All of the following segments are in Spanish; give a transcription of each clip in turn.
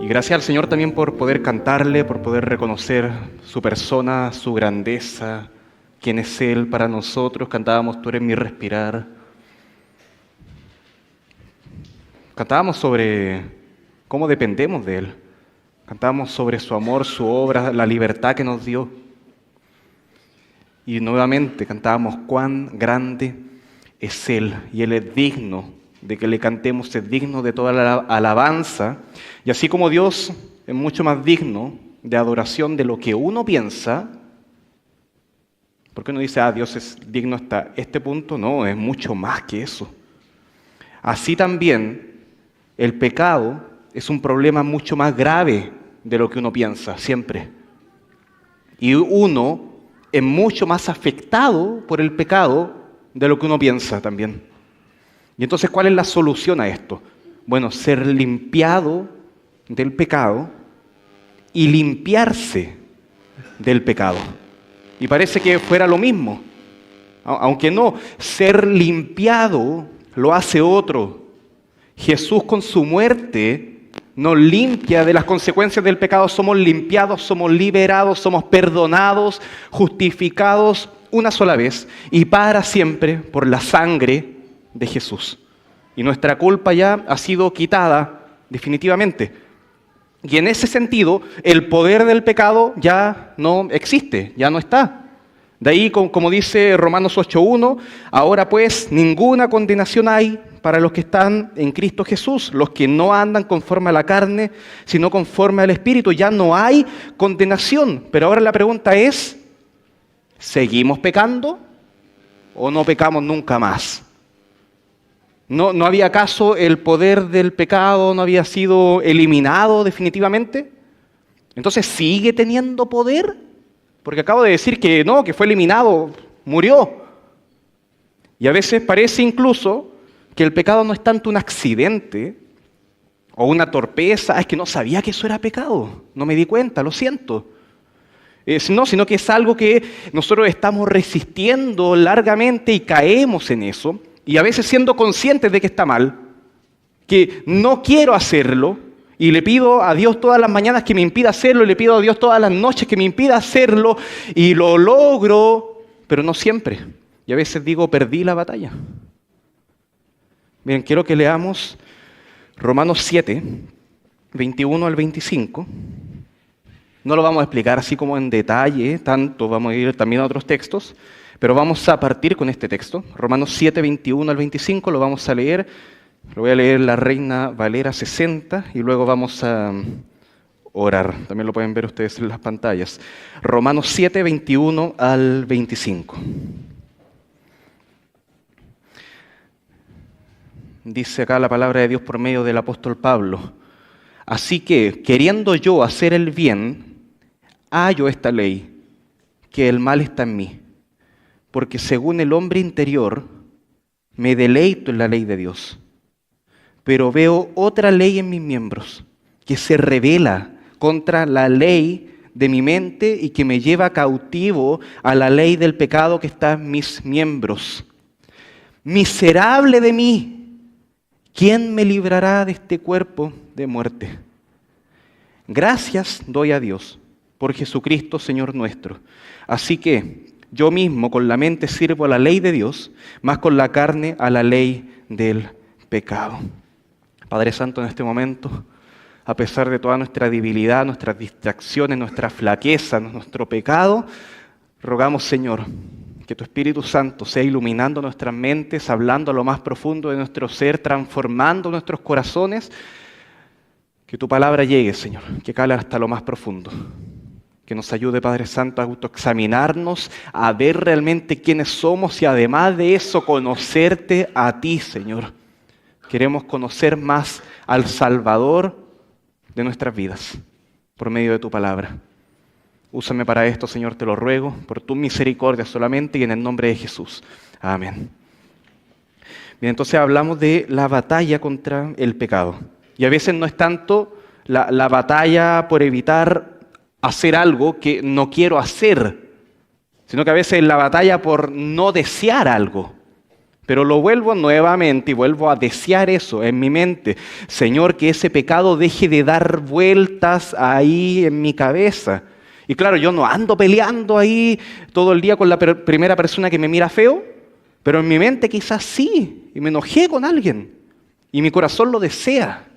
Y gracias al Señor también por poder cantarle, por poder reconocer su persona, su grandeza, quién es Él para nosotros. Cantábamos Tú eres mi respirar. Cantábamos sobre cómo dependemos de Él. Cantábamos sobre su amor, su obra, la libertad que nos dio. Y nuevamente cantábamos cuán grande es Él. Y Él es digno de que le cantemos, es digno de toda la alabanza. Y así como Dios es mucho más digno de adoración de lo que uno piensa, ¿por qué uno dice, Dios es digno hasta este punto? No, es mucho más que eso. Así también el pecado es un problema mucho más grave de lo que uno piensa, siempre. Y uno es mucho más afectado por el pecado de lo que uno piensa también. Y entonces, ¿cuál es la solución a esto? Bueno, ser limpiado del pecado y limpiarse del pecado. Y parece que fuera lo mismo. Aunque no, ser limpiado lo hace otro. Jesús con su muerte nos limpia de las consecuencias del pecado. Somos limpiados, somos liberados, somos perdonados, justificados una sola vez y para siempre por la sangre de Jesús. Y nuestra culpa ya ha sido quitada definitivamente. Y en ese sentido, el poder del pecado ya no existe, ya no está. De ahí, como dice Romanos 8:1, ahora pues ninguna condenación hay para los que están en Cristo Jesús, los que no andan conforme a la carne, sino conforme al Espíritu. Ya no hay condenación. Pero ahora la pregunta es, ¿seguimos pecando o no pecamos nunca más? ¿No había acaso el poder del pecado, no había sido eliminado definitivamente? Entonces, ¿sigue teniendo poder? Porque acabo de decir que no, que fue eliminado, murió. Y a veces parece incluso que el pecado no es tanto un accidente o una torpeza, es que no sabía que eso era pecado, no me di cuenta, lo siento. No, sino que es algo que nosotros estamos resistiendo largamente y caemos en eso. Y a veces siendo conscientes de que está mal, que no quiero hacerlo, y le pido a Dios todas las mañanas que me impida hacerlo, y le pido a Dios todas las noches que me impida hacerlo, y lo logro, pero no siempre. Y a veces digo, perdí la batalla. Bien, quiero que leamos Romanos 7, 21 al 25. No lo vamos a explicar así como en detalle, tanto, vamos a ir también a otros textos, pero vamos a partir con este texto, Romanos 7, 21 al 25, lo vamos a leer, lo voy a leer la Reina Valera 60 y luego vamos a orar. También lo pueden ver ustedes en las pantallas. Romanos 7, 21 al 25. Dice acá la palabra de Dios por medio del apóstol Pablo. Así que, queriendo yo hacer el bien, hallo esta ley, que el mal está en mí. Porque según el hombre interior, me deleito en la ley de Dios. Pero veo otra ley en mis miembros, que se rebela contra la ley de mi mente y que me lleva cautivo a la ley del pecado que está en mis miembros. Miserable de mí, ¿quién me librará de este cuerpo de muerte? Gracias doy a Dios por Jesucristo, Señor nuestro. Así que yo mismo con la mente sirvo a la ley de Dios, más con la carne a la ley del pecado. Padre Santo, en este momento, a pesar de toda nuestra debilidad, nuestras distracciones, nuestra flaqueza, nuestro pecado, rogamos, Señor, que tu Espíritu Santo sea iluminando nuestras mentes, hablando a lo más profundo de nuestro ser, transformando nuestros corazones. Que tu palabra llegue, Señor, que cale hasta lo más profundo. Que nos ayude, Padre Santo, a autoexaminarnos, a ver realmente quiénes somos y además de eso, conocerte a ti, Señor. Queremos conocer más al Salvador de nuestras vidas, por medio de tu palabra. Úsame para esto, Señor, te lo ruego, por tu misericordia solamente y en el nombre de Jesús. Amén. Bien, entonces hablamos de la batalla contra el pecado. Y a veces no es tanto la batalla por evitar hacer algo que no quiero hacer, sino que a veces es la batalla por no desear algo. Pero lo vuelvo nuevamente y vuelvo a desear eso en mi mente. Señor, que ese pecado deje de dar vueltas ahí en mi cabeza. Y claro, yo no ando peleando ahí todo el día con la primera persona que me mira feo, pero en mi mente quizás sí, y me enojé con alguien, y mi corazón lo desea.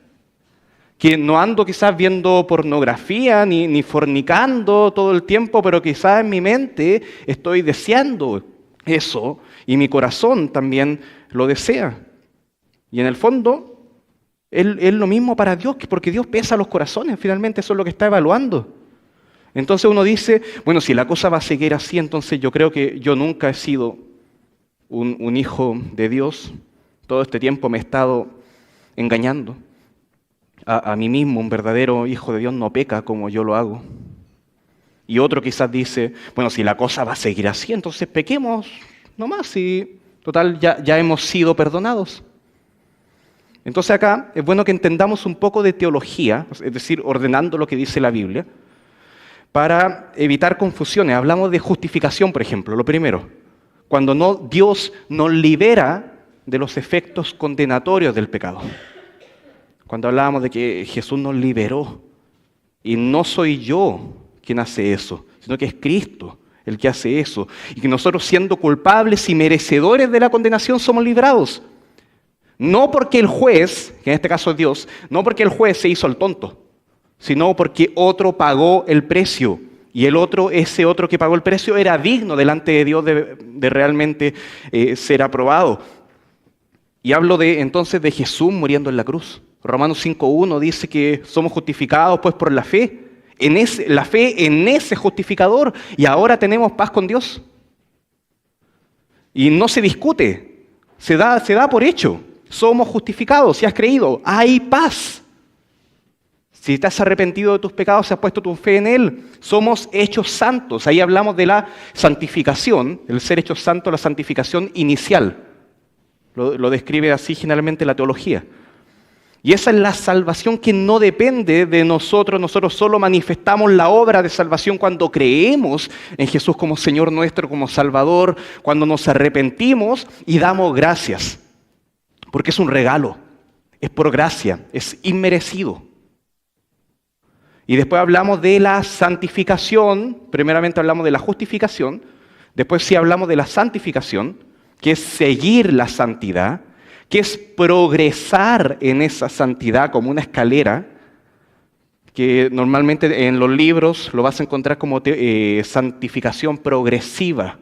Que no ando quizás viendo pornografía ni fornicando todo el tiempo, pero quizás en mi mente estoy deseando eso, y mi corazón también lo desea. Y en el fondo, es lo mismo para Dios, porque Dios pesa los corazones, finalmente eso es lo que está evaluando. Entonces uno dice, bueno, si la cosa va a seguir así, entonces yo creo que yo nunca he sido un hijo de Dios. Todo este tiempo me he estado engañando. A mí mismo, un verdadero hijo de Dios no peca como yo lo hago. Y otro quizás dice, bueno, si la cosa va a seguir así, entonces pequemos nomás y total ya hemos sido perdonados. Entonces acá es bueno que entendamos un poco de teología, es decir, ordenando lo que dice la Biblia, para evitar confusiones. Hablamos de justificación, por ejemplo, lo primero. Cuando Dios nos libera de los efectos condenatorios del pecado. Cuando hablábamos de que Jesús nos liberó, y no soy yo quien hace eso, sino que es Cristo el que hace eso, y que nosotros siendo culpables y merecedores de la condenación somos librados. No porque el juez, que en este caso es Dios, no porque el juez se hizo el tonto, sino porque otro pagó el precio, y ese otro que pagó el precio era digno delante de Dios de realmente ser aprobado. Y hablo entonces de Jesús muriendo en la cruz. Romanos 5.1 dice que somos justificados pues por la fe. La fe en ese justificador, y ahora tenemos paz con Dios. Y no se discute, se da por hecho. Somos justificados, si has creído, hay paz. Si te has arrepentido de tus pecados, si has puesto tu fe en Él, somos hechos santos. Ahí hablamos de la santificación, el ser hechos santos, la santificación inicial. Lo describe así generalmente la teología. Y esa es la salvación que no depende de nosotros. Nosotros solo manifestamos la obra de salvación cuando creemos en Jesús como Señor nuestro, como Salvador, cuando nos arrepentimos y damos gracias. Porque es un regalo, es por gracia, es inmerecido. Y después hablamos de la santificación. Primeramente hablamos de la justificación. Después sí hablamos de la santificación, que es seguir la santidad, que es progresar en esa santidad como una escalera, que normalmente en los libros lo vas a encontrar como santificación progresiva.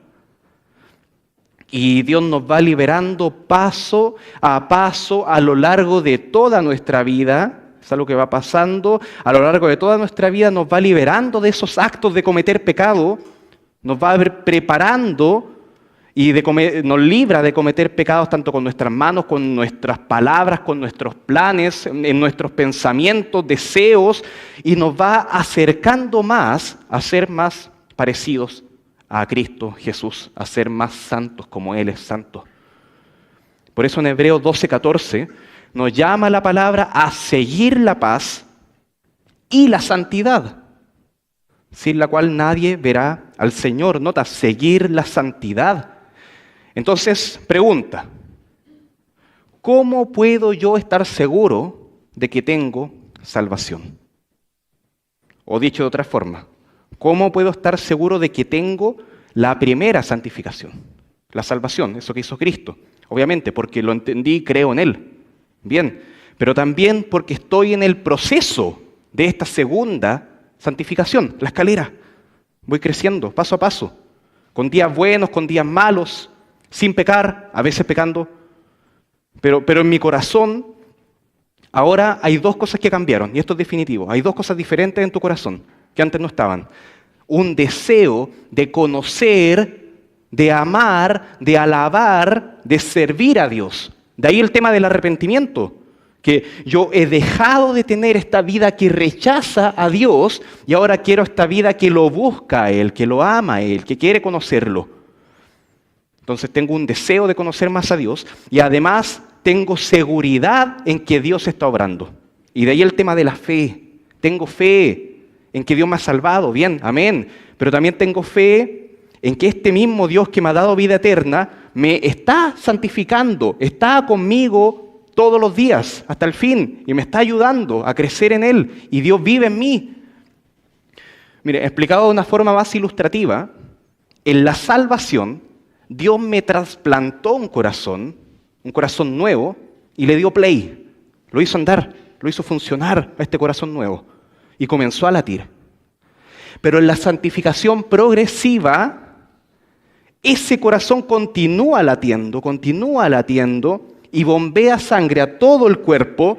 Y Dios nos va liberando paso a lo largo de toda nuestra vida. Es algo que va pasando a lo largo de toda nuestra vida, nos va liberando de esos actos de cometer pecado, nos va preparando y nos libra de cometer pecados tanto con nuestras manos, con nuestras palabras, con nuestros planes, en nuestros pensamientos, deseos, y nos va acercando más a ser más parecidos a Cristo Jesús, a ser más santos como Él es santo. Por eso en Hebreos 12:14 nos llama la palabra a seguir la paz y la santidad, sin la cual nadie verá al Señor. Nota, seguir la santidad. Entonces, pregunta, ¿cómo puedo yo estar seguro de que tengo salvación? O dicho de otra forma, ¿cómo puedo estar seguro de que tengo la primera santificación? La salvación, eso que hizo Cristo. Obviamente, porque lo entendí y creo en Él. Bien, pero también porque estoy en el proceso de esta segunda santificación, la escalera. Voy creciendo, paso a paso, con días buenos, con días malos, sin pecar, a veces pecando, pero en mi corazón ahora hay dos cosas que cambiaron, y esto es definitivo. Hay dos cosas diferentes en tu corazón, que antes no estaban. Un deseo de conocer, de amar, de alabar, de servir a Dios. De ahí el tema del arrepentimiento, que yo he dejado de tener esta vida que rechaza a Dios y ahora quiero esta vida que lo busca a Él, que lo ama a Él, que quiere conocerlo. Entonces tengo un deseo de conocer más a Dios y además tengo seguridad en que Dios está obrando. Y de ahí el tema de la fe. Tengo fe en que Dios me ha salvado, bien, amén. Pero también tengo fe en que este mismo Dios que me ha dado vida eterna me está santificando, está conmigo todos los días hasta el fin y me está ayudando a crecer en Él y Dios vive en mí. Mire, explicado de una forma más ilustrativa, en la salvación Dios me trasplantó un corazón nuevo y le dio play, lo hizo andar, lo hizo funcionar a este corazón nuevo y comenzó a latir. Pero en la santificación progresiva, ese corazón continúa latiendo y bombea sangre a todo el cuerpo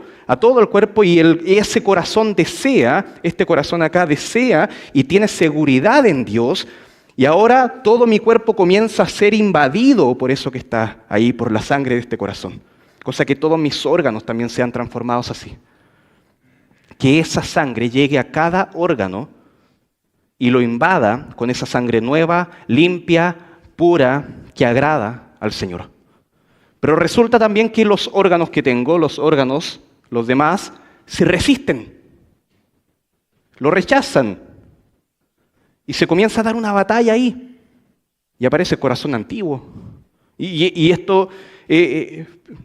y ese corazón desea, este corazón acá desea y tiene seguridad en Dios y ahora todo mi cuerpo comienza a ser invadido por eso que está ahí, por la sangre de este corazón. Cosa que todos mis órganos también sean transformados así. Que esa sangre llegue a cada órgano y lo invada con esa sangre nueva, limpia, pura, que agrada al Señor. Pero resulta también que los órganos que tengo, los demás, se resisten, lo rechazan y se comienza a dar una batalla ahí y aparece el corazón antiguo. Y esto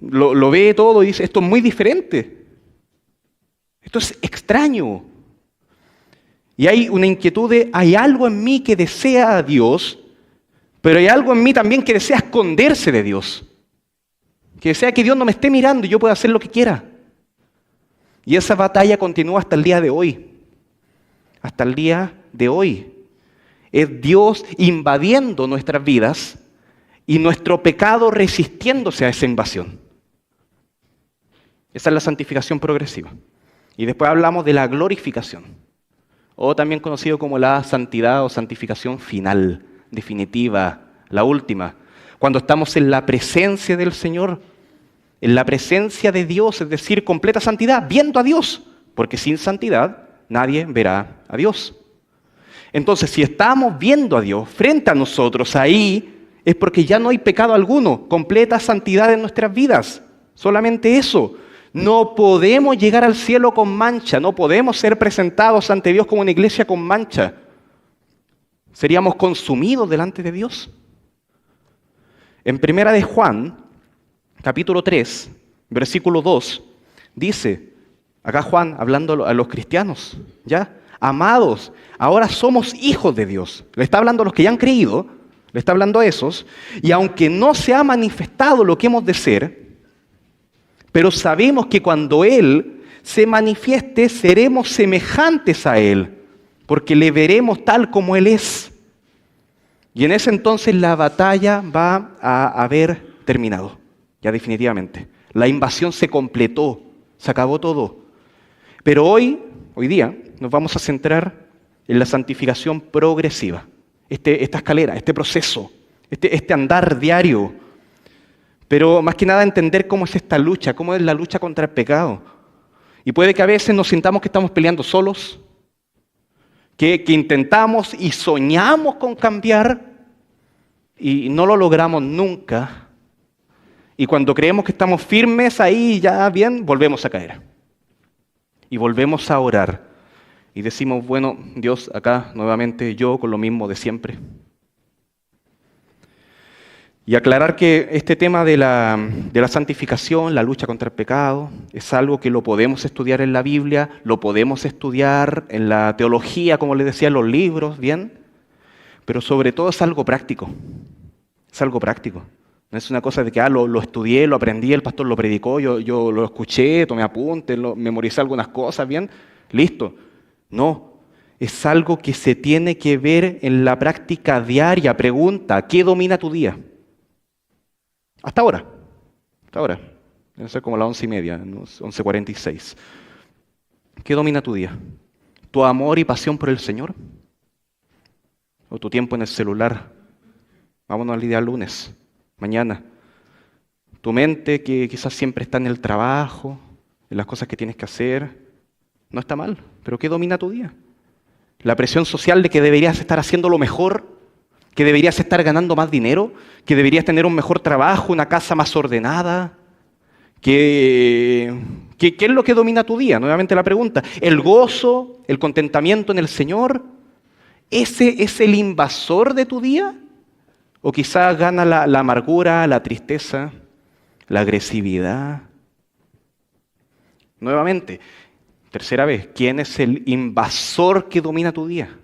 lo ve todo y dice, esto es muy diferente, esto es extraño. Y hay una inquietud de, hay algo en mí que desea a Dios, pero hay algo en mí también que desea esconderse de Dios. Que desea que Dios no me esté mirando y yo pueda hacer lo que quiera. Y esa batalla continúa hasta el día de hoy. Hasta el día de hoy. Es Dios invadiendo nuestras vidas y nuestro pecado resistiéndose a esa invasión. Esa es la santificación progresiva. Y después hablamos de la glorificación, o también conocido como la santidad o santificación final, definitiva, la última. Cuando estamos en la presencia del Señor, en la presencia de Dios, es decir, completa santidad, viendo a Dios, porque sin santidad nadie verá a Dios. Entonces, si estamos viendo a Dios frente a nosotros ahí, es porque ya no hay pecado alguno, completa santidad en nuestras vidas. Solamente eso. No podemos llegar al cielo con mancha, no podemos ser presentados ante Dios como una iglesia con mancha. Seríamos consumidos delante de Dios. En Primera de Juan, capítulo 3, versículo 2, dice, acá Juan hablando a los cristianos, ¿ya? Amados, ahora somos hijos de Dios. Le está hablando a los que ya han creído, le está hablando a esos, y aunque no se ha manifestado lo que hemos de ser, pero sabemos que cuando Él se manifieste, seremos semejantes a Él, porque le veremos tal como Él es. Y en ese entonces la batalla va a haber terminado, ya definitivamente. La invasión se completó, se acabó todo. Pero hoy día, nos vamos a centrar en la santificación progresiva. Esta escalera, este proceso, este andar diario. Pero más que nada entender cómo es esta lucha, cómo es la lucha contra el pecado. Y puede que a veces nos sintamos que estamos peleando solos, que intentamos y soñamos con cambiar y no lo logramos nunca. Y cuando creemos que estamos firmes ahí, ya bien, volvemos a caer. Y volvemos a orar. Y decimos, bueno, Dios, acá nuevamente yo con lo mismo de siempre. Y aclarar que este tema de la santificación, la lucha contra el pecado, es algo que lo podemos estudiar en la Biblia, lo podemos estudiar en la teología, como les decía, en los libros, ¿bien? Pero sobre todo es algo práctico. Es algo práctico. No es una cosa de que lo estudié, lo aprendí, el pastor lo predicó, yo lo escuché, tomé apuntes, memoricé algunas cosas, ¿bien? Listo. No, es algo que se tiene que ver en la práctica diaria. Pregunta, ¿qué domina tu día? Hasta ahora. Debe ser como las 11:30, 11:46. ¿Qué domina tu día? ¿Tu amor y pasión por el Señor? ¿O tu tiempo en el celular? Vámonos al día lunes, mañana. Tu mente que quizás siempre está en el trabajo, en las cosas que tienes que hacer. No está mal, pero ¿qué domina tu día? La presión social de que deberías estar haciendo lo mejor, que deberías estar ganando más dinero, que deberías tener un mejor trabajo, una casa más ordenada. ¿Qué es lo que domina tu día? Nuevamente la pregunta. ¿El gozo, el contentamiento en el Señor? ¿Ese es el invasor de tu día? O quizás gana la amargura, la tristeza, la agresividad. Nuevamente, tercera vez, ¿quién es el invasor que domina tu día?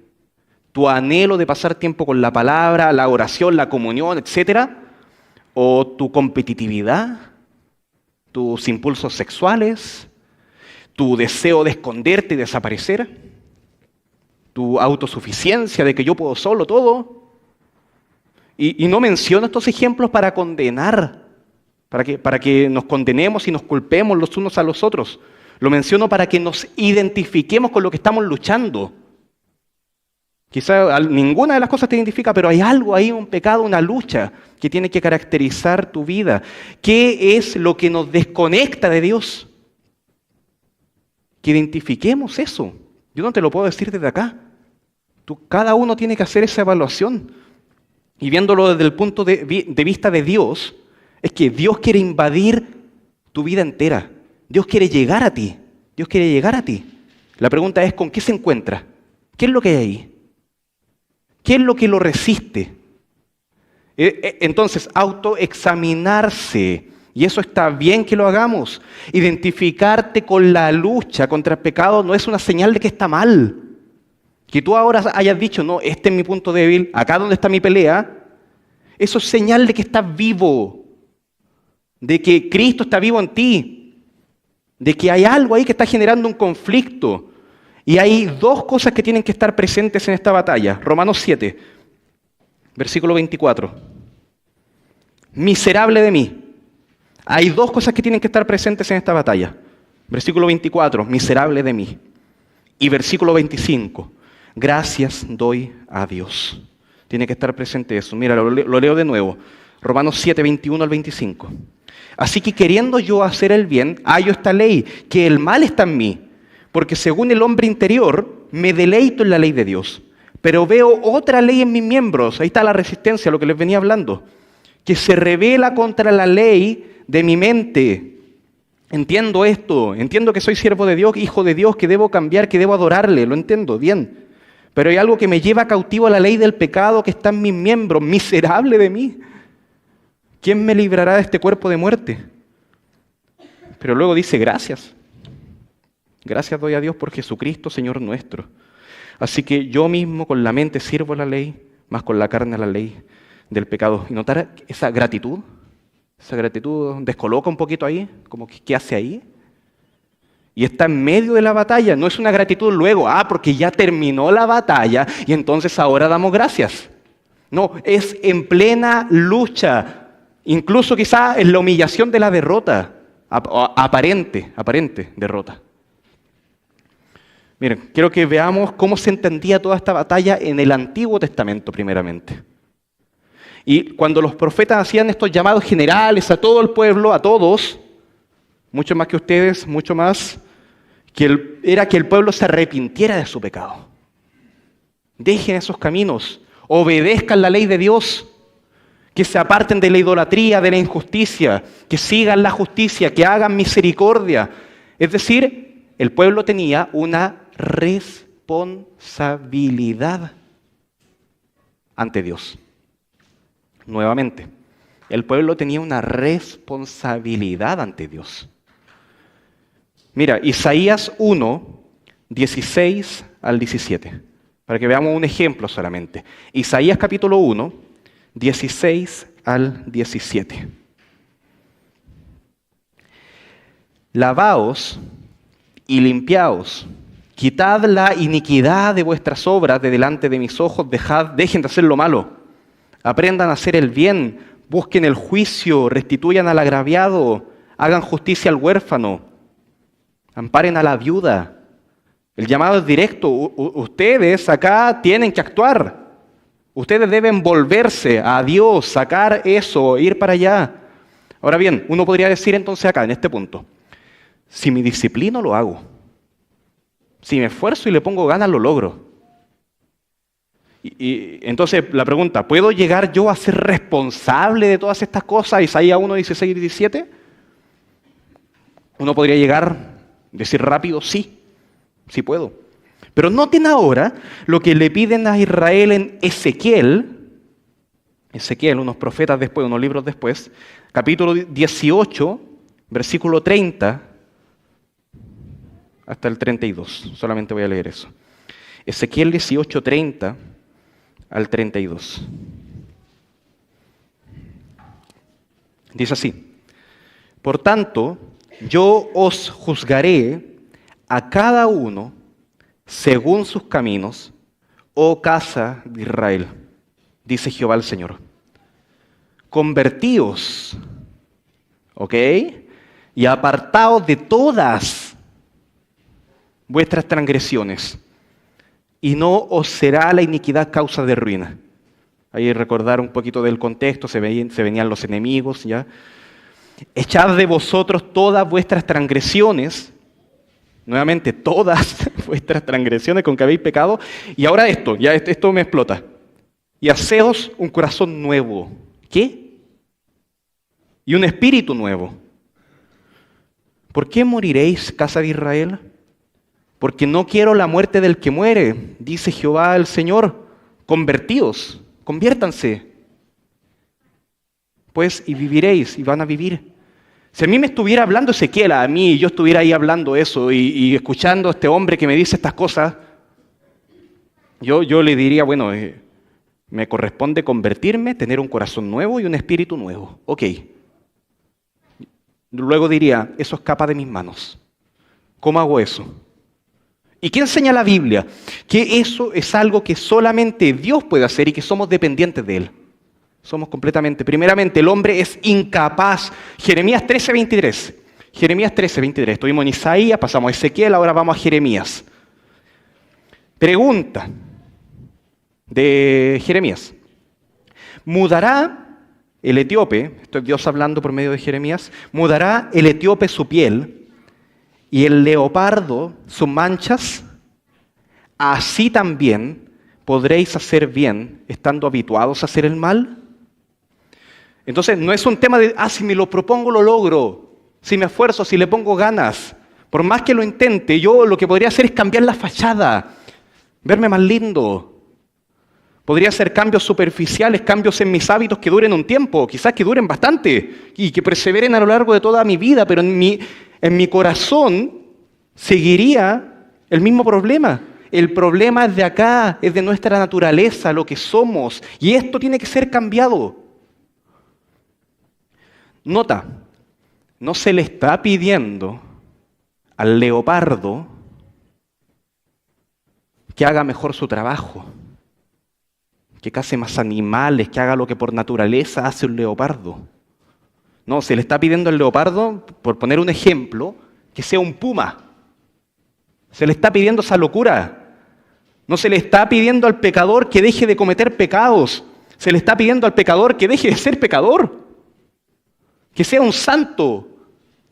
¿Tu anhelo de pasar tiempo con la palabra, la oración, la comunión, etcétera? ¿O tu competitividad? ¿Tus impulsos sexuales? ¿Tu deseo de esconderte y desaparecer? ¿Tu autosuficiencia de que yo puedo solo todo? Y no menciono estos ejemplos para condenar, para que nos condenemos y nos culpemos los unos a los otros. Lo menciono para que nos identifiquemos con lo que estamos luchando. Quizá ninguna de las cosas te identifica, pero hay algo ahí, un pecado, una lucha que tiene que caracterizar tu vida. ¿Qué es lo que nos desconecta de Dios? Que identifiquemos eso. Yo no te lo puedo decir desde acá. Cada uno tiene que hacer esa evaluación. Y viéndolo desde el punto de vista de Dios, es que Dios quiere invadir tu vida entera. Dios quiere llegar a ti. Dios quiere llegar a ti. La pregunta es, ¿con qué se encuentra? ¿Qué es lo que hay ahí? ¿Qué es lo que lo resiste? Entonces, autoexaminarse. Y eso está bien que lo hagamos. Identificarte con la lucha contra el pecado no es una señal de que está mal. Que tú ahora hayas dicho, no, este es mi punto débil, acá donde está mi pelea, eso es señal de que estás vivo, de que Cristo está vivo en ti, de que hay algo ahí que está generando un conflicto. Y hay dos cosas que tienen que estar presentes en esta batalla. Romanos 7, versículo 24. Miserable de mí. Hay dos cosas que tienen que estar presentes en esta batalla. Versículo 24, miserable de mí. Y versículo 25. Gracias doy a Dios. Tiene que estar presente eso. Mira, lo leo de nuevo. Romanos 7, 21 al 25. Así que queriendo yo hacer el bien, hallo esta ley, que el mal está en mí. Porque según el hombre interior, me deleito en la ley de Dios. Pero veo otra ley en mis miembros. Ahí está la resistencia, lo que les venía hablando. Que se revela contra la ley de mi mente. Entiendo esto. Entiendo que soy siervo de Dios, hijo de Dios, que debo cambiar, que debo adorarle. Lo entiendo, bien. Pero hay algo que me lleva cautivo a la ley del pecado que está en mis miembros. Miserable de mí. ¿Quién me librará de este cuerpo de muerte? Pero luego dice, gracias. Gracias doy a Dios por Jesucristo, Señor nuestro. Así que yo mismo con la mente sirvo a la ley, más con la carne a la ley del pecado. Y notar esa gratitud descoloca un poquito ahí, como que ¿qué hace ahí? Y está en medio de la batalla, no es una gratitud luego, porque ya terminó la batalla y entonces ahora damos gracias. No, es en plena lucha, incluso quizá en la humillación de la derrota, aparente derrota. Miren, quiero que veamos cómo se entendía toda esta batalla en el Antiguo Testamento primeramente. Y cuando los profetas hacían estos llamados generales a todo el pueblo, a todos, mucho más que ustedes, mucho más, era que el pueblo se arrepintiera de su pecado. Dejen esos caminos, obedezcan la ley de Dios, que se aparten de la idolatría, de la injusticia, que sigan la justicia, que hagan misericordia. Es decir, el pueblo tenía una responsabilidad ante Dios. Nuevamente, el pueblo tenía una responsabilidad ante Dios. Mira, Isaías 1, 16 al 17, para que veamos un ejemplo solamente. Isaías capítulo 1, 16 al 17. Lavaos y limpiaos, quitad la iniquidad de vuestras obras de delante de mis ojos, dejen de hacer lo malo, aprendan a hacer el bien, busquen el juicio, restituyan al agraviado, hagan justicia al huérfano, amparen a la viuda. El llamado es directo. Ustedes acá tienen que actuar. Ustedes deben volverse a Dios, sacar eso, ir para allá. Ahora bien, uno podría decir entonces acá, en este punto, si me disciplino, lo hago. Si me esfuerzo y le pongo ganas, lo logro. Y entonces la pregunta, ¿puedo llegar yo a ser responsable de todas estas cosas? Isaías 1, 16 y 17. Uno podría llegar, decir rápido, sí puedo. Pero noten ahora lo que le piden a Israel en Ezequiel Ezequiel, unos profetas después, unos libros después, capítulo 18, versículo 30 hasta el 32. Solamente voy a leer eso. Ezequiel 18, 30 al 32. Dice así: por tanto, yo os juzgaré a cada uno según sus caminos, oh casa de Israel, dice Jehová el Señor. Convertíos, ¿ok? Y apartaos de todas vuestras transgresiones, y no os será la iniquidad causa de ruina. Ahí recordar un poquito del contexto, se venían los enemigos, ¿ya? Echad de vosotros todas vuestras transgresiones, nuevamente todas vuestras transgresiones con que habéis pecado, y ahora esto me explota. Y haceos un corazón nuevo. ¿Qué? Y un espíritu nuevo. ¿Por qué moriréis, casa de Israel? Porque no quiero la muerte del que muere, dice Jehová el Señor. Convertíos, conviértanse, pues, y viviréis, y van a vivir. Si a mí me estuviera hablando Ezequiel, a mí, y yo estuviera ahí hablando eso, y escuchando a este hombre que me dice estas cosas, yo le diría, bueno, me corresponde convertirme, tener un corazón nuevo y un espíritu nuevo. Ok. Luego diría, eso escapa de mis manos. ¿Cómo hago eso? ¿Y qué enseña la Biblia? Que eso es algo que solamente Dios puede hacer y que somos dependientes de Él. Somos completamente. Primeramente, el hombre es incapaz. Jeremías 13:23. Jeremías 13:23. Estuvimos en Isaías, pasamos a Ezequiel, ahora vamos a Jeremías. Pregunta de Jeremías. ¿Mudará el etíope, esto es Dios hablando por medio de Jeremías, mudará el etíope su piel y el leopardo sus manchas? Así también podréis hacer bien estando habituados a hacer el mal. Entonces no es un tema de, si me lo propongo lo logro, si me esfuerzo, si le pongo ganas. Por más que lo intente, yo lo que podría hacer es cambiar la fachada, verme más lindo. Podría hacer cambios superficiales, cambios en mis hábitos que duren un tiempo, quizás que duren bastante y que perseveren a lo largo de toda mi vida, pero en mi corazón seguiría el mismo problema. El problema es de acá, es de nuestra naturaleza, lo que somos, y esto tiene que ser cambiado. Nota, no se le está pidiendo al leopardo que haga mejor su trabajo, que case más animales, que haga lo que por naturaleza hace un leopardo. No, se le está pidiendo al leopardo, por poner un ejemplo, que sea un puma. Se le está pidiendo esa locura. No se le está pidiendo al pecador que deje de cometer pecados. Se le está pidiendo al pecador que deje de ser pecador. Que sea un santo,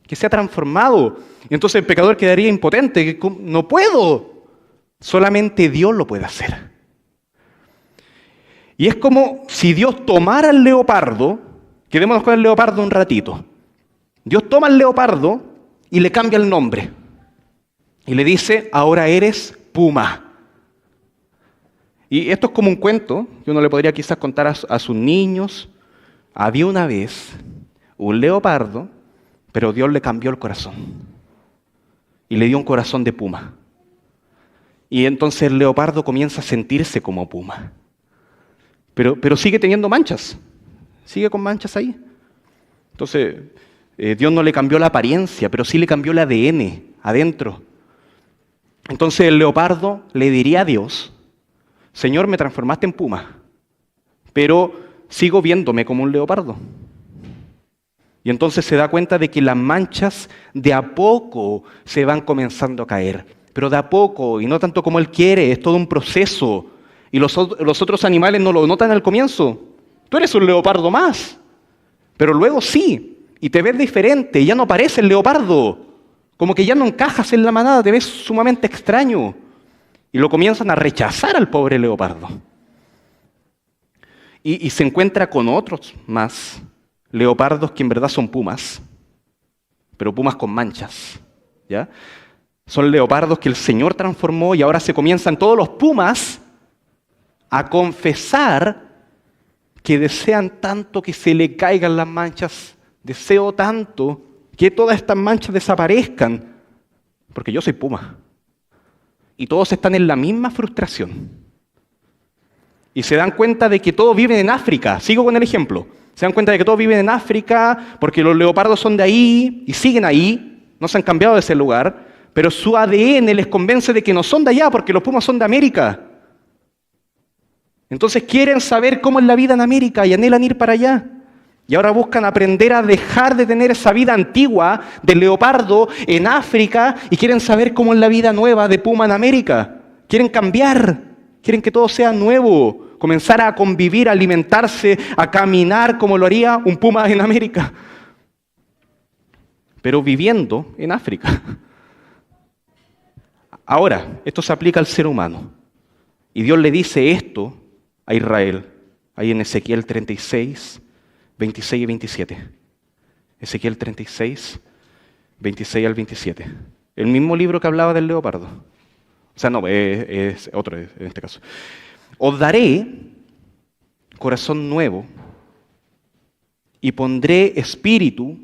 que sea transformado. Y entonces el pecador quedaría impotente. No puedo. Solamente Dios lo puede hacer. Y es como si Dios tomara al leopardo, quedémonos con el leopardo un ratito. Dios toma al leopardo y le cambia el nombre. Y le dice, ahora eres puma. Y esto es como un cuento que uno le podría quizás contar a sus niños. Había una vez un leopardo, pero Dios le cambió el corazón. Y le dio un corazón de puma. Y entonces el leopardo comienza a sentirse como puma. Pero sigue teniendo manchas. Sigue con manchas ahí. Entonces, Dios no le cambió la apariencia, pero sí le cambió el ADN adentro. Entonces el leopardo le diría a Dios, Señor, me transformaste en puma, pero sigo viéndome como un leopardo. Y entonces se da cuenta de que las manchas de a poco se van comenzando a caer. Pero de a poco, y no tanto como Él quiere, es todo un proceso. Y los otros animales no lo notan al comienzo. Tú eres un leopardo más. Pero luego sí, y te ves diferente, y ya no pareces el leopardo. Como que ya no encajas en la manada, te ves sumamente extraño. Y lo comienzan a rechazar al pobre leopardo. Y se encuentra con otros más leopardos que en verdad son pumas, pero pumas con manchas, ¿ya? Son leopardos que el Señor transformó y ahora se comienzan todos los pumas a confesar que desean tanto que se le caigan las manchas, deseo tanto que todas estas manchas desaparezcan, porque yo soy puma. Y todos están en la misma frustración. Y se dan cuenta de que todos viven en África. Sigo con el ejemplo. Se dan cuenta de que todos viven en África porque los leopardos son de ahí y siguen ahí. No se han cambiado de ese lugar. Pero su ADN les convence de que no son de allá porque los pumas son de América. Entonces quieren saber cómo es la vida en América y anhelan ir para allá. Y ahora buscan aprender a dejar de tener esa vida antigua del leopardo en África y quieren saber cómo es la vida nueva de puma en América. Quieren cambiar, quieren que todo sea nuevo, comenzar a convivir, a alimentarse, a caminar como lo haría un puma en América. Pero viviendo en África. Ahora, esto se aplica al ser humano. Y Dios le dice esto a Israel, ahí en Ezequiel 36, 26 y 27. Ezequiel 36, 26 al 27. El mismo libro que hablaba del leopardo. O sea, no, es otro en este caso. Os daré corazón nuevo y pondré espíritu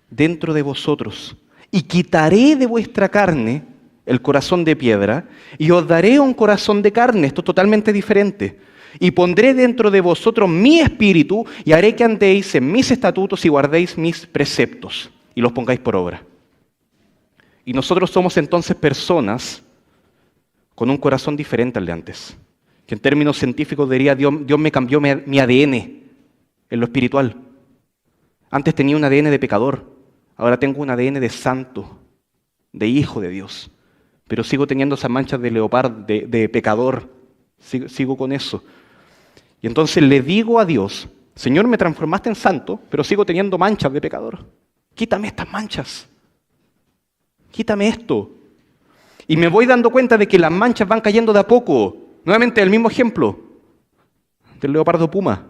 dentro de vosotros y quitaré de vuestra carne el corazón de piedra y os daré un corazón de carne. Esto es totalmente diferente. Y pondré dentro de vosotros mi espíritu y haré que andéis en mis estatutos y guardéis mis preceptos y los pongáis por obra. Y nosotros somos entonces personas con un corazón diferente al de antes. Que en términos científicos diría, Dios me cambió mi ADN en lo espiritual. Antes tenía un ADN de pecador, ahora tengo un ADN de santo, de hijo de Dios. Pero sigo teniendo esas manchas de leopardo, de pecador, sigo con eso. Y entonces le digo a Dios, Señor, me transformaste en santo, pero sigo teniendo manchas de pecador. Quítame estas manchas. Quítame esto. Y me voy dando cuenta de que las manchas van cayendo de a poco. Nuevamente el mismo ejemplo del leopardo puma.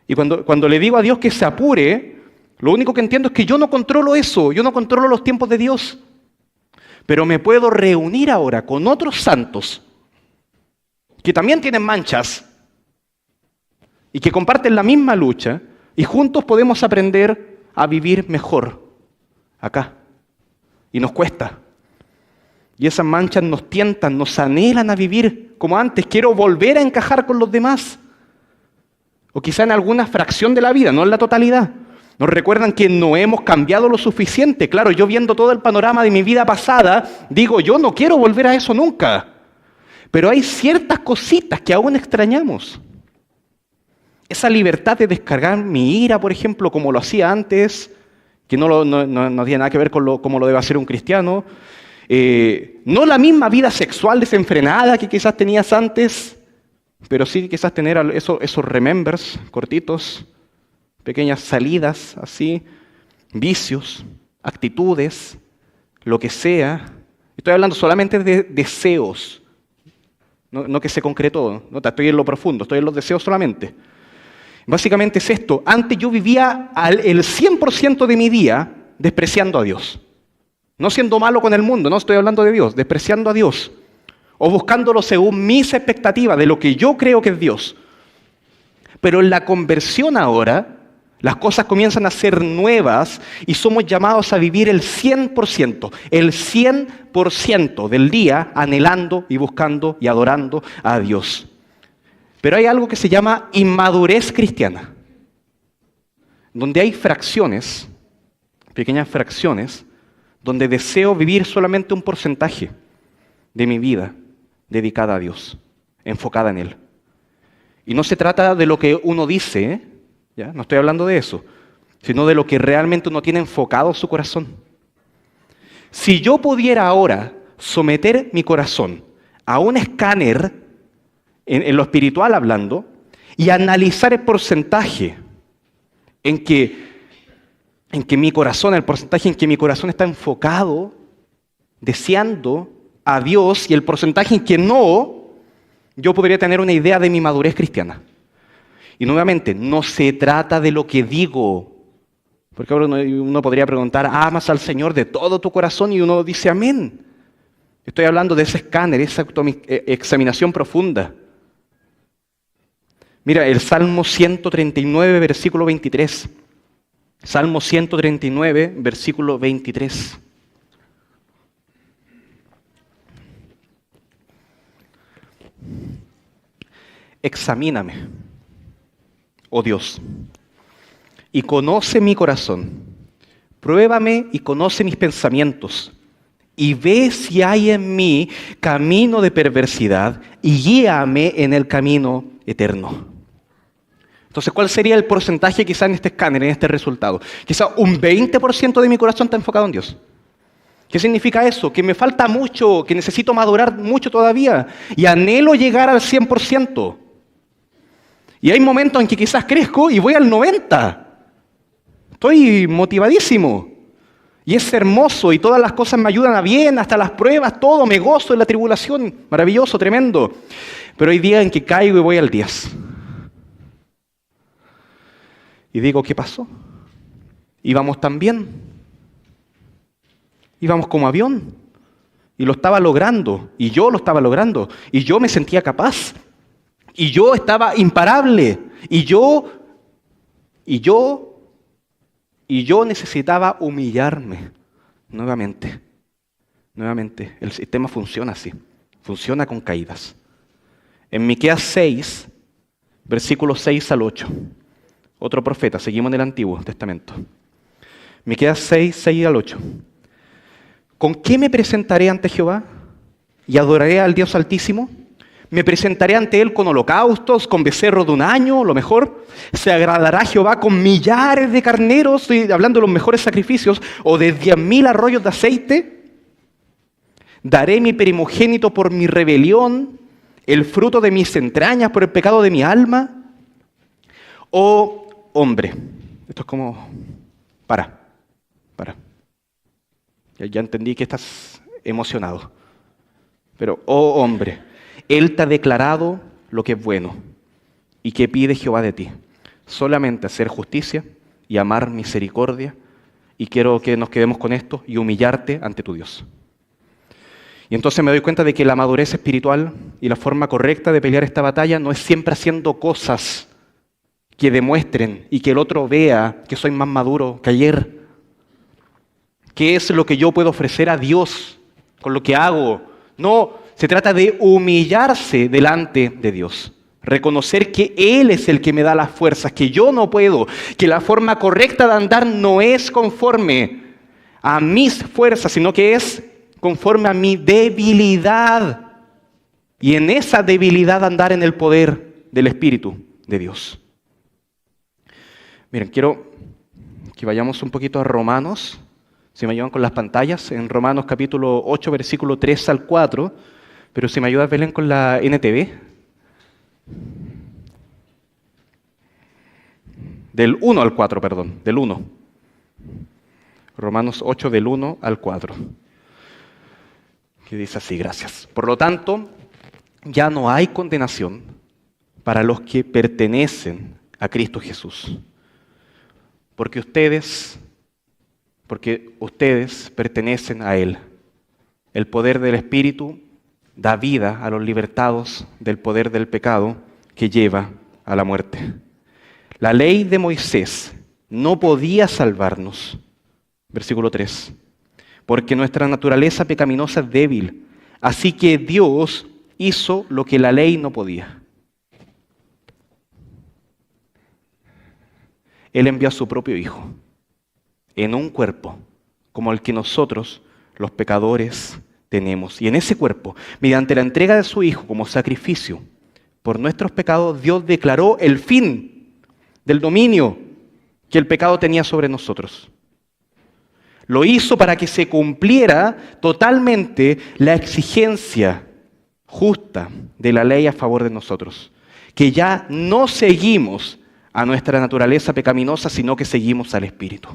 Y cuando le digo a Dios que se apure, lo único que entiendo es que yo no controlo eso. Yo no controlo los tiempos de Dios. Pero me puedo reunir ahora con otros santos que también tienen manchas y que comparten la misma lucha, y juntos podemos aprender a vivir mejor acá. Y nos cuesta. Y esas manchas nos tientan, nos anhelan a vivir como antes. Quiero volver a encajar con los demás. O quizá en alguna fracción de la vida, no en la totalidad. Nos recuerdan que no hemos cambiado lo suficiente. Claro, yo viendo todo el panorama de mi vida pasada, digo, yo no quiero volver a eso nunca. Pero hay ciertas cositas que aún extrañamos. Esa libertad de descargar mi ira, por ejemplo, como lo hacía antes, que no tiene nada que ver con cómo lo debe hacer un cristiano. No la misma vida sexual desenfrenada que quizás tenías antes, pero sí quizás tener esos remembers cortitos, pequeñas salidas así, vicios, actitudes, lo que sea. Estoy hablando solamente de deseos, no que se concretó, no estoy en lo profundo, estoy en los deseos solamente. Básicamente es esto. Antes yo vivía el 100% de mi día despreciando a Dios. No siendo malo con el mundo, no estoy hablando de Dios, despreciando a Dios. O buscándolo según mis expectativas de lo que yo creo que es Dios. Pero en la conversión ahora, las cosas comienzan a ser nuevas y somos llamados a vivir el 100% del día anhelando y buscando y adorando a Dios. Pero hay algo que se llama inmadurez cristiana, donde hay fracciones, pequeñas fracciones, donde deseo vivir solamente un porcentaje de mi vida dedicada a Dios, enfocada en Él. Y no se trata de lo que uno dice, ¿ya? No estoy hablando de eso, sino de lo que realmente uno tiene enfocado su corazón. Si yo pudiera ahora someter mi corazón a un escáner, en lo espiritual hablando, y analizar el porcentaje en que mi corazón, el porcentaje en que mi corazón está enfocado, deseando a Dios, y el porcentaje en que no, yo podría tener una idea de mi madurez cristiana. Y nuevamente, no se trata de lo que digo, porque ahora uno podría preguntar, ¿amas al Señor de todo tu corazón? Y uno dice, amén. Estoy hablando de ese escáner, esa examinación profunda. Mira, el Salmo 139, versículo 23. Salmo 139, versículo 23. Examíname, oh Dios, y conoce mi corazón. Pruébame y conoce mis pensamientos. Y ve si hay en mí camino de perversidad y guíame en el camino eterno. Entonces, ¿cuál sería el porcentaje quizá en este escáner, en este resultado? Quizá un 20% de mi corazón está enfocado en Dios. ¿Qué significa eso? Que me falta mucho, que necesito madurar mucho todavía y anhelo llegar al 100%. Y hay momentos en que quizás crezco y voy al 90%. Estoy motivadísimo. Y es hermoso y todas las cosas me ayudan a bien, hasta las pruebas, todo, me gozo en la tribulación. Maravilloso, tremendo. Pero hay días en que caigo y voy al 10%. Y digo, ¿qué pasó? Íbamos tan bien. Íbamos como avión. Y lo estaba logrando. Y yo lo estaba logrando. Y yo me sentía capaz. Y yo estaba imparable. Y yo necesitaba humillarme nuevamente. Nuevamente. El sistema funciona así. Funciona con caídas. En Miqueas 6, versículos 6 al 8. Otro profeta, seguimos en el Antiguo Testamento. Miqueas 6, 6 al 8. ¿Con qué me presentaré ante Jehová? ¿Y adoraré al Dios Altísimo? ¿Me presentaré ante Él con holocaustos, con becerros de un año, lo mejor? ¿Se agradará Jehová con millares de carneros, estoy hablando de los mejores sacrificios, o de 10,000 arroyos de aceite? ¿Daré mi primogénito por mi rebelión, el fruto de mis entrañas por el pecado de mi alma? Oh hombre, esto es como, para. Ya entendí que estás emocionado. Pero, oh hombre, Él te ha declarado lo que es bueno. ¿Y qué pide Jehová de ti? Solamente hacer justicia y amar misericordia. Y quiero que nos quedemos con esto y humillarte ante tu Dios. Y entonces me doy cuenta de que la madurez espiritual y la forma correcta de pelear esta batalla no es siempre haciendo cosas que demuestren y que el otro vea que soy más maduro que ayer. ¿Qué es lo que yo puedo ofrecer a Dios con lo que hago? No, se trata de humillarse delante de Dios. Reconocer que Él es el que me da las fuerzas, que yo no puedo, que la forma correcta de andar no es conforme a mis fuerzas, sino que es conforme a mi debilidad. Y en esa debilidad andar en el poder del Espíritu de Dios. Miren, quiero que vayamos un poquito a Romanos, si me ayudan con las pantallas, en Romanos capítulo 8, versículo 3 al 4, pero si me ayudas, Belén, con la NTV. Del 1 al 4, perdón, del 1. Romanos 8, del 1 al 4. Que dice así, gracias. Por lo tanto, ya no hay condenación para los que pertenecen a Cristo Jesús. Porque ustedes pertenecen a Él. El poder del Espíritu da vida a los libertados del poder del pecado que lleva a la muerte. La ley de Moisés no podía salvarnos. Versículo 3. Porque nuestra naturaleza pecaminosa es débil. Así que Dios hizo lo que la ley no podía. Él envió a su propio Hijo en un cuerpo como el que nosotros, los pecadores, tenemos. Y en ese cuerpo, mediante la entrega de su Hijo como sacrificio por nuestros pecados, Dios declaró el fin del dominio que el pecado tenía sobre nosotros. Lo hizo para que se cumpliera totalmente la exigencia justa de la ley a favor de nosotros. Que ya no seguimos a nuestra naturaleza pecaminosa, sino que seguimos al Espíritu.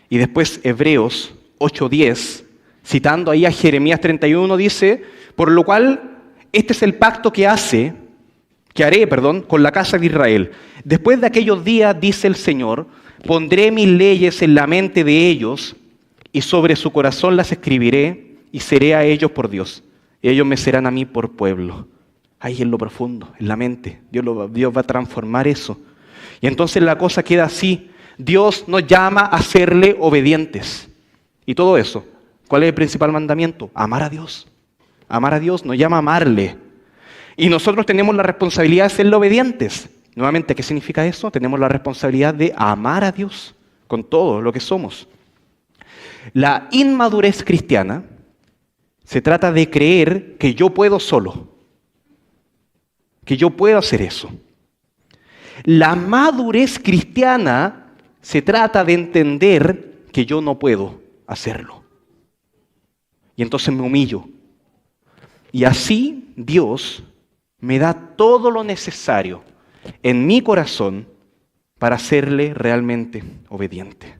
Y después Hebreos 8:10, citando ahí a Jeremías 31, dice, por lo cual este es el pacto que haré con la casa de Israel. Después de aquellos días, dice el Señor, pondré mis leyes en la mente de ellos y sobre su corazón las escribiré y seré a ellos por Dios. Y ellos me serán a mí por pueblo. ahí en lo profundo, en la mente. Dios va a transformar eso. Y entonces la cosa queda así. Dios nos llama a serle obedientes. Y todo eso, ¿cuál es el principal mandamiento? Amar a Dios. Amar a Dios nos llama a amarle. Y nosotros tenemos la responsabilidad de serle obedientes. Nuevamente, ¿qué significa eso? Tenemos la responsabilidad de amar a Dios con todo lo que somos. La inmadurez cristiana se trata de creer que yo puedo solo, que yo puedo hacer eso. La madurez cristiana se trata de entender que yo no puedo hacerlo. Y entonces me humillo. Y así Dios me da todo lo necesario en mi corazón para serle realmente obediente.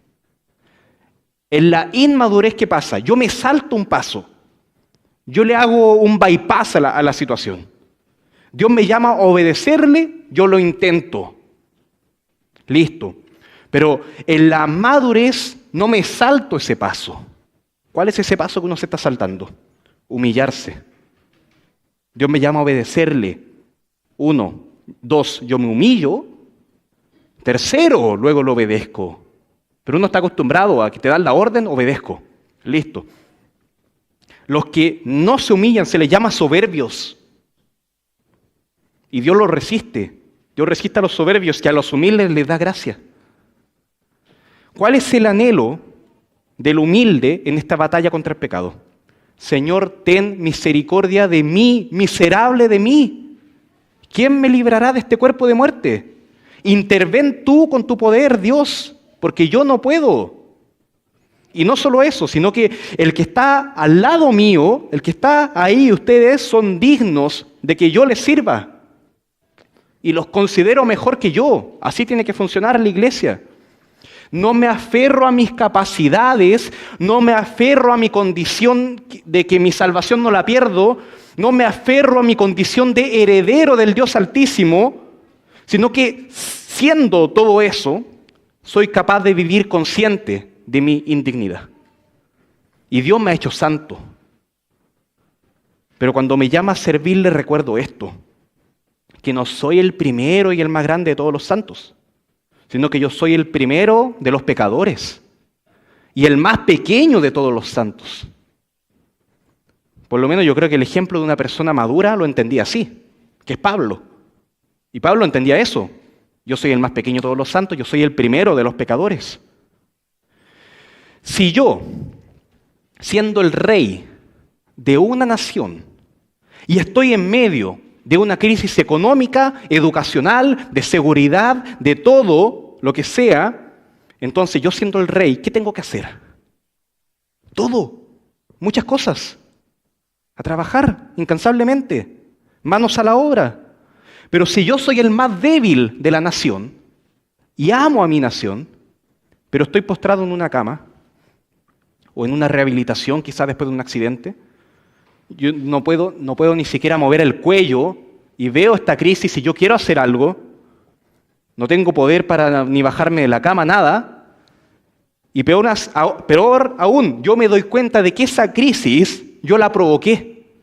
En la inmadurez, ¿qué pasa? Yo me salto un paso. Yo le hago un bypass a la situación. Dios me llama a obedecerle, yo lo intento. Listo. Pero en la madurez no me salto ese paso. ¿Cuál es ese paso que uno se está saltando? Humillarse. Dios me llama a obedecerle. 1, 2, yo me humillo. 3, luego lo obedezco. Pero uno está acostumbrado a que te dan la orden, obedezco. Listo. Los que no se humillan se les llama soberbios. Y Dios los resiste. Dios resiste a los soberbios, que a los humildes les da gracia. ¿Cuál es el anhelo del humilde en esta batalla contra el pecado? Señor, ten misericordia de mí, miserable de mí. ¿Quién me librará de este cuerpo de muerte? Interven tú con tu poder, Dios, porque yo no puedo. Y no solo eso, sino que el que está al lado mío, el que está ahí, ustedes son dignos de que yo les sirva. Y los considero mejor que yo. Así tiene que funcionar la iglesia. No me aferro a mis capacidades, no me aferro a mi condición de que mi salvación no la pierdo, no me aferro a mi condición de heredero del Dios Altísimo, sino que siendo todo eso, soy capaz de vivir consciente de mi indignidad. Y Dios me ha hecho santo. Pero cuando me llama a servirle recuerdo esto, que no soy el primero y el más grande de todos los santos, sino que yo soy el primero de los pecadores y el más pequeño de todos los santos. Por lo menos yo creo que el ejemplo de una persona madura lo entendía así, que es Pablo. Y Pablo entendía eso. Yo soy el más pequeño de todos los santos, yo soy el primero de los pecadores. Si yo, siendo el rey de una nación, y estoy en medio de una crisis económica, educacional, de seguridad, de todo lo que sea, entonces yo siendo el rey, ¿qué tengo que hacer? Todo, muchas cosas. A trabajar incansablemente, manos a la obra. Pero si yo soy el más débil de la nación y amo a mi nación, pero estoy postrado en una cama o en una rehabilitación, quizás después de un accidente, yo no puedo ni siquiera mover el cuello y veo esta crisis y yo quiero hacer algo, no tengo poder para ni bajarme de la cama, nada, y peor aún, yo me doy cuenta de que esa crisis yo la provoqué.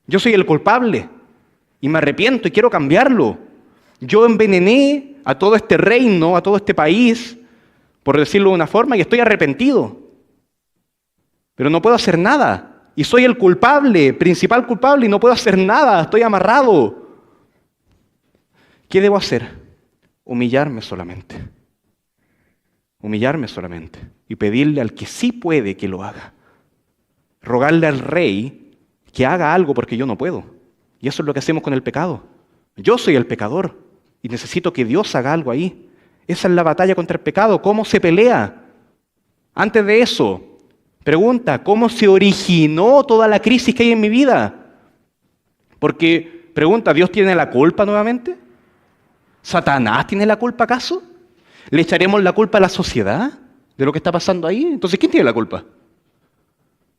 Yo soy el culpable y me arrepiento y quiero cambiarlo. Yo envenené a todo este reino, a todo este país, por decirlo de una forma, y estoy arrepentido. Pero no puedo hacer nada. Y soy el culpable, principal culpable, y no puedo hacer nada, estoy amarrado. ¿Qué debo hacer? Humillarme solamente. Humillarme solamente. Y pedirle al que sí puede que lo haga. Rogarle al rey que haga algo porque yo no puedo. Y eso es lo que hacemos con el pecado. Yo soy el pecador y necesito que Dios haga algo ahí. Esa es la batalla contra el pecado. ¿Cómo se pelea? Antes de eso, pregunta, ¿cómo se originó toda la crisis que hay en mi vida? Porque, pregunta, ¿Dios tiene la culpa nuevamente? ¿Satanás tiene la culpa acaso? ¿Le echaremos la culpa a la sociedad de lo que está pasando ahí? Entonces, ¿quién tiene la culpa?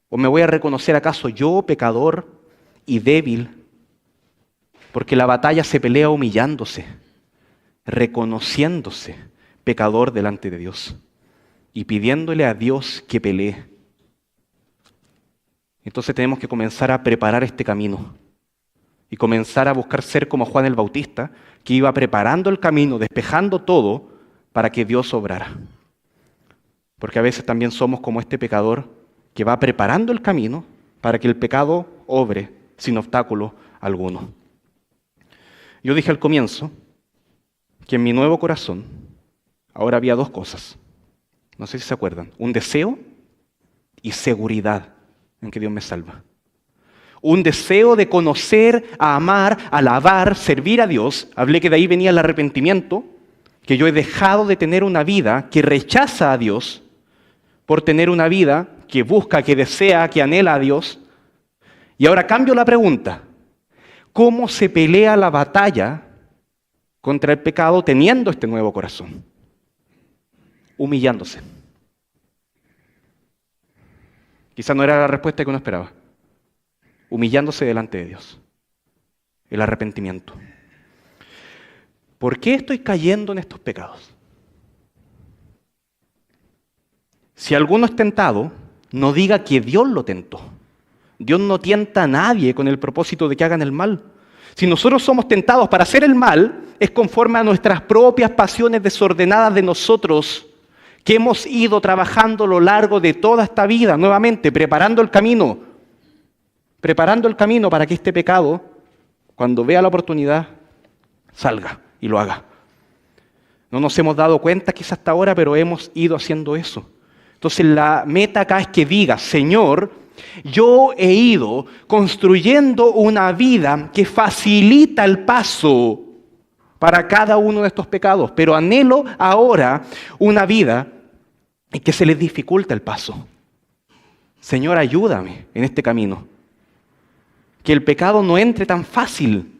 ¿O me voy a reconocer acaso yo, pecador y débil? Porque la batalla se pelea humillándose, reconociéndose pecador delante de Dios y pidiéndole a Dios que pelee. Entonces tenemos que comenzar a preparar este camino. y comenzar a buscar ser como Juan el Bautista, que iba preparando el camino, despejando todo para que Dios obrara. Porque a veces también somos como este pecador que va preparando el camino para que el pecado obre sin obstáculo alguno. Yo dije al comienzo que en mi nuevo corazón ahora había dos cosas. No sé si se acuerdan. Un deseo y seguridad en que Dios me salva. Un deseo de conocer, a amar, alabar, servir a Dios. Hablé que de ahí venía el arrepentimiento, que yo he dejado de tener una vida que rechaza a Dios por tener una vida que busca, que desea, que anhela a Dios. Y ahora cambio la pregunta. ¿Cómo se pelea la batalla contra el pecado teniendo este nuevo corazón? Humillándose. Quizá no era la respuesta que uno esperaba. Humillándose delante de Dios. El arrepentimiento. ¿Por qué estoy cayendo en estos pecados? Si alguno es tentado, no diga que Dios lo tentó. Dios no tienta a nadie con el propósito de que hagan el mal. Si nosotros somos tentados para hacer el mal, es conforme a nuestras propias pasiones desordenadas de nosotros, que hemos ido trabajando a lo largo de toda esta vida, nuevamente, preparando el camino para que este pecado, cuando vea la oportunidad, salga y lo haga. No nos hemos dado cuenta quizás hasta ahora, pero hemos ido haciendo eso. Entonces la meta acá es que diga, Señor, yo he ido construyendo una vida que facilita el paso para cada uno de estos pecados, pero anhelo ahora una vida en que se les dificulta el paso. Señor, ayúdame en este camino. Que el pecado no entre tan fácil,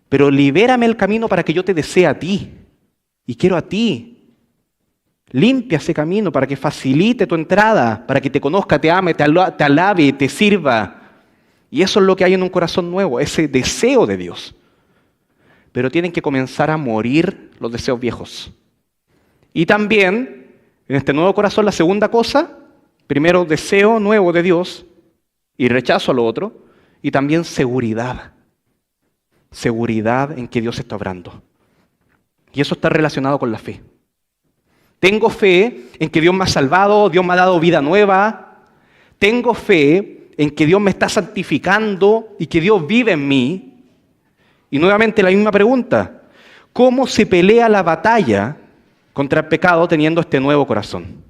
pero libérame el camino para que yo te desee a ti. Y quiero a ti. Limpia ese camino para que facilite tu entrada, para que te conozca, te ame, te alabe, te sirva. Y eso es lo que hay en un corazón nuevo, ese deseo de Dios. Pero tienen que comenzar a morir los deseos viejos. Y también, en este nuevo corazón, la segunda cosa, primero deseo nuevo de Dios y rechazo a lo otro, y también seguridad. Seguridad en que Dios está obrando. Y eso está relacionado con la fe. Tengo fe en que Dios me ha salvado, Dios me ha dado vida nueva. Tengo fe en que Dios me está santificando y que Dios vive en mí. Y nuevamente la misma pregunta. ¿Cómo se pelea la batalla contra el pecado teniendo este nuevo corazón?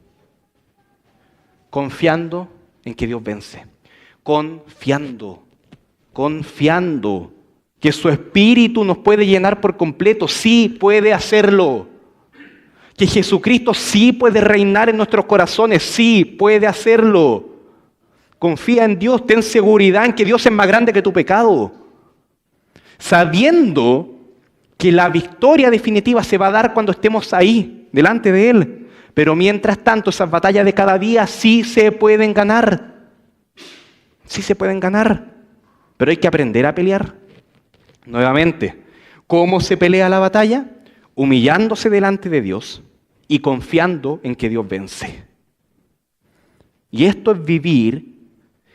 Confiando en que Dios vence. Confiando que su Espíritu nos puede llenar por completo. Sí, puede hacerlo. Que Jesucristo sí puede reinar en nuestros corazones. Sí, puede hacerlo. Confía en Dios, ten seguridad en que Dios es más grande que tu pecado. Sabiendo que la victoria definitiva se va a dar cuando estemos ahí, delante de Él. Pero mientras tanto, esas batallas de cada día sí se pueden ganar. Sí se pueden ganar. Pero hay que aprender a pelear. Nuevamente, ¿cómo se pelea la batalla? Humillándose delante de Dios y confiando en que Dios vence. Y esto es vivir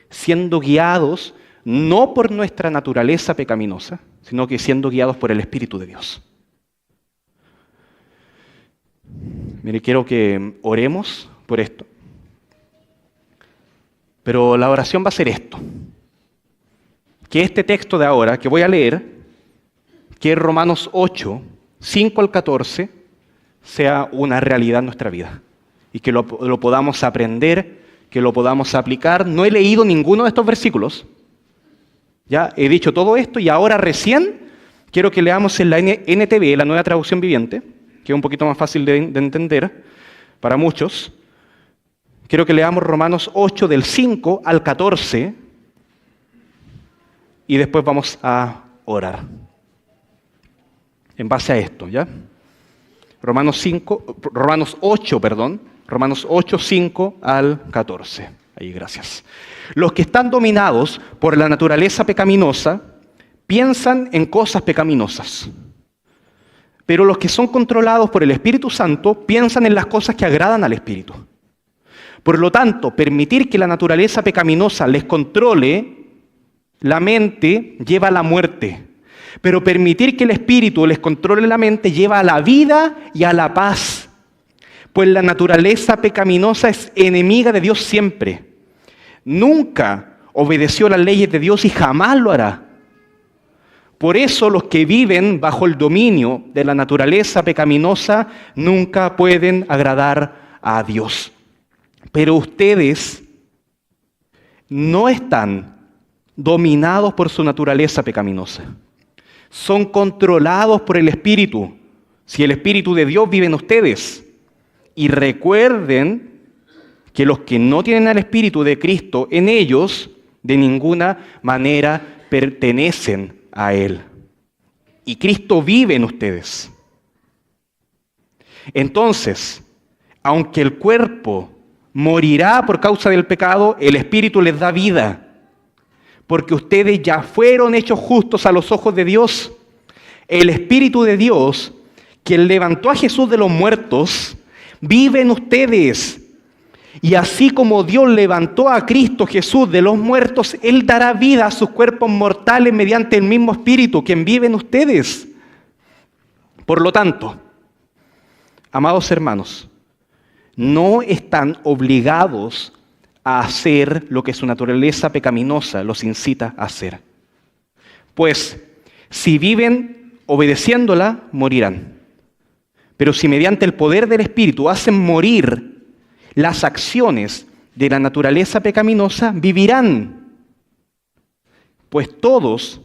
siendo guiados no por nuestra naturaleza pecaminosa, sino que siendo guiados por el Espíritu de Dios. Mire, quiero que oremos por esto. Pero la oración va a ser esto. Que este texto de ahora, que voy a leer, que es Romanos 8, 5 al 14, sea una realidad en nuestra vida. Y que lo podamos aprender, que lo podamos aplicar. No he leído ninguno de estos versículos. Ya he dicho todo esto y ahora recién quiero que leamos en la NTV, la Nueva Traducción Viviente, que es un poquito más fácil de entender para muchos. Quiero que leamos Romanos 8 del 5 al 14 y después vamos a orar. En base a esto, ¿ya? Romanos 8, 5 al 14. Ahí, gracias. Los que están dominados por la naturaleza pecaminosa piensan en cosas pecaminosas. Pero los que son controlados por el Espíritu Santo piensan en las cosas que agradan al Espíritu. Por lo tanto, permitir que la naturaleza pecaminosa les controle la mente lleva a la muerte, pero permitir que el espíritu les controle la mente lleva a la vida y a la paz. Pues la naturaleza pecaminosa es enemiga de Dios siempre. Nunca obedeció las leyes de Dios y jamás lo hará. Por eso los que viven bajo el dominio de la naturaleza pecaminosa nunca pueden agradar a Dios. Pero ustedes no están dominados por su naturaleza pecaminosa. Son controlados por el Espíritu, si el Espíritu de Dios vive en ustedes. Y recuerden que los que no tienen al Espíritu de Cristo en ellos, de ninguna manera pertenecen a Él. Y Cristo vive en ustedes. Entonces, aunque el cuerpo morirá por causa del pecado, el Espíritu les da vida. Porque ustedes ya fueron hechos justos a los ojos de Dios. El Espíritu de Dios, quien levantó a Jesús de los muertos, vive en ustedes. Y así como Dios levantó a Cristo Jesús de los muertos, Él dará vida a sus cuerpos mortales mediante el mismo Espíritu, quien vive en ustedes. Por lo tanto, amados hermanos, no están obligados a hacer lo que su naturaleza pecaminosa los incita a hacer. Pues, si viven obedeciéndola, morirán. Pero si mediante el poder del Espíritu hacen morir las acciones de la naturaleza pecaminosa, vivirán. Pues todos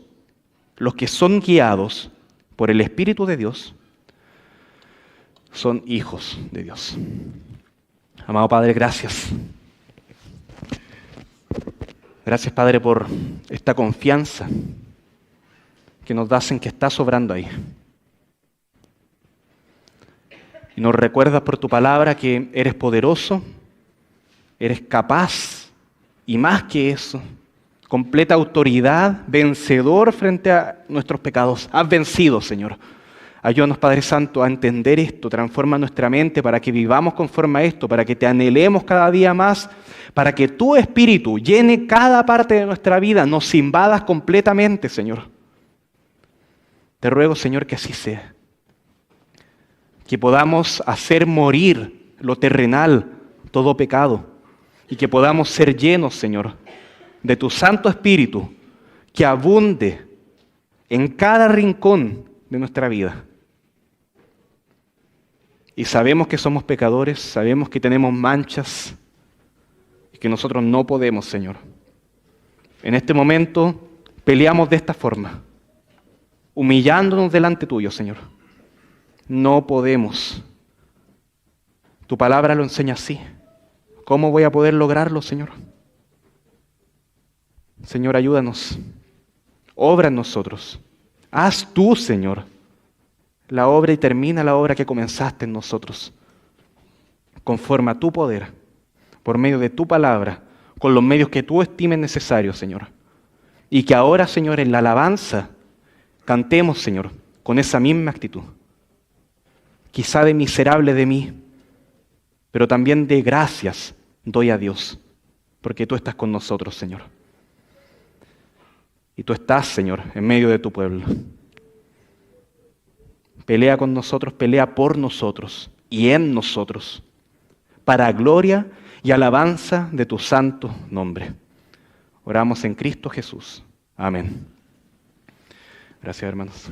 los que son guiados por el Espíritu de Dios son hijos de Dios. Amado Padre, gracias. Gracias, Padre, por esta confianza que nos das en que estás obrando ahí. Y nos recuerdas por tu palabra que eres poderoso, eres capaz, y más que eso, completa autoridad, vencedor frente a nuestros pecados. Has vencido, Señor. Ayúdanos, Padre Santo, a entender esto. Transforma nuestra mente para que vivamos conforme a esto, para que te anhelemos cada día más, para que tu Espíritu llene cada parte de nuestra vida, nos invadas completamente, Señor. Te ruego, Señor, que así sea. Que podamos hacer morir lo terrenal, todo pecado, y que podamos ser llenos, Señor, de tu Santo Espíritu, que abunde en cada rincón de nuestra vida. Y sabemos que somos pecadores, sabemos que tenemos manchas y que nosotros no podemos, Señor. En este momento peleamos de esta forma, humillándonos delante tuyo, Señor. No podemos. Tu palabra lo enseña así. ¿Cómo voy a poder lograrlo, Señor? Señor, ayúdanos. Obra en nosotros. Haz tú, Señor, la obra y termina la obra que comenzaste en nosotros, conforme a tu poder, por medio de tu palabra, con los medios que tú estimes necesarios, Señor. Y que ahora, Señor, en la alabanza, cantemos, Señor, con esa misma actitud. Quizá de miserable de mí, pero también de gracias doy a Dios, porque tú estás con nosotros, Señor. Y tú estás, Señor, en medio de tu pueblo. Pelea con nosotros, pelea por nosotros y en nosotros, para gloria y alabanza de tu santo nombre. Oramos en Cristo Jesús. Amén. Gracias, hermanos.